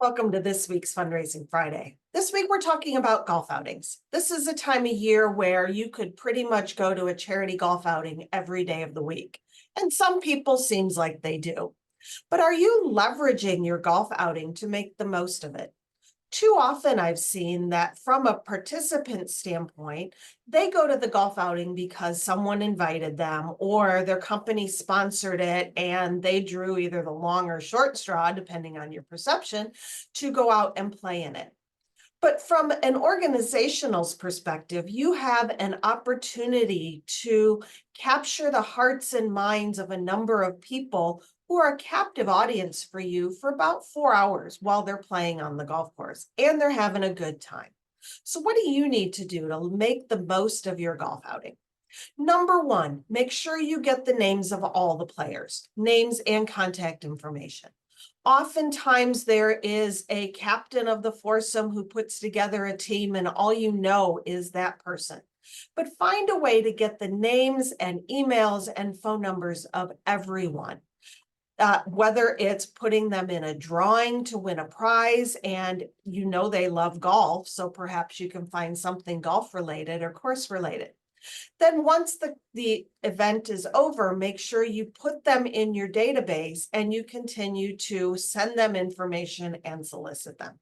Welcome to this week's Fundraising Friday. This week, we're talking about golf outings. This is a time of year where you could pretty much go to a charity golf outing every day of the week. And some people seems like they do. But are you leveraging your golf outing to make the most of it? Too often I've seen that from a participant standpoint, they go to the golf outing because someone invited them or their company sponsored it and they drew either the long or short straw, depending on your perception, to go out and play in it. But from an organizational's perspective, you have an opportunity to capture the hearts and minds of a number of people who are a captive audience for you for about 4 hours while they're playing on the golf course and they're having a good time. So, what do you need to do to make the most of your golf outing? Number one, make sure you get the names of all the players, names and contact information. Oftentimes, there is a captain of the foursome who puts together a team, and all you know is that person. But find a way to get the names and emails and phone numbers of everyone. Whether it's putting them in a drawing to win a prize, and you know they love golf, so perhaps you can find something golf related or course related. Then once the event is over, make sure you put them in your database and you continue to send them information and solicit them.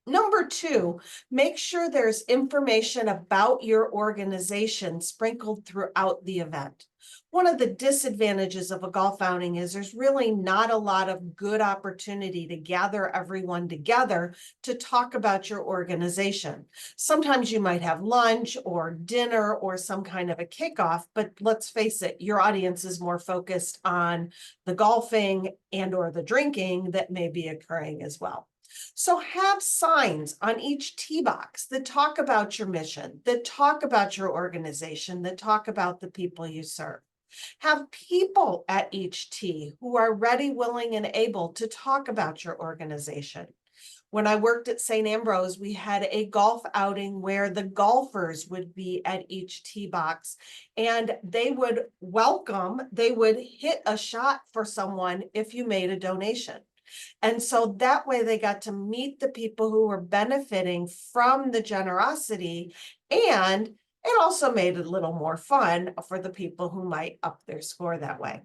Number two, make sure there's information about your organization sprinkled throughout the event. One of the disadvantages of a golf outing is there's really not a lot of good opportunity to gather everyone together to talk about your organization. Sometimes you might have lunch or dinner or some kind of a kickoff, but let's face it, your audience is more focused on the golfing and or the drinking that may be occurring as well. So have signs on each tee box that talk about your mission, that talk about your organization, that talk about the people you serve. Have people at each tee who are ready, willing, and able to talk about your organization. When I worked at St. Ambrose, we had a golf outing where the golfers would be at each tee box and they would hit a shot for someone if you made a donation. And so that way they got to meet the people who were benefiting from the generosity, and it also made it a little more fun for the people who might up their score that way.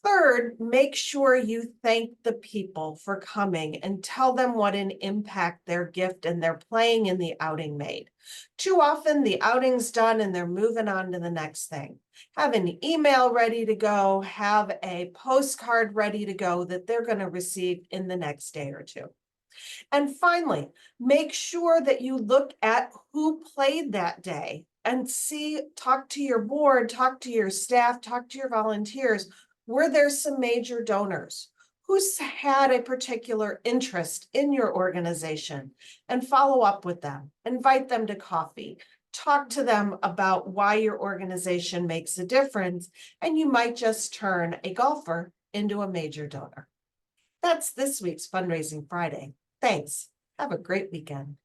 Third, make sure you thank the people for coming and tell them what an impact their gift and their playing in the outing made. Too often the outing's done and they're moving on to the next thing. Have an email ready to go, have a postcard ready to go that they're going to receive in the next day or two. And finally, make sure that you look at who played that day and talk to your board, talk to your staff, talk to your volunteers. Were there some major donors? Who's had a particular interest in your organization? And follow up with them, invite them to coffee, talk to them about why your organization makes a difference, and you might just turn a golfer into a major donor. That's this week's Fundraising Friday. Thanks. Have a great weekend.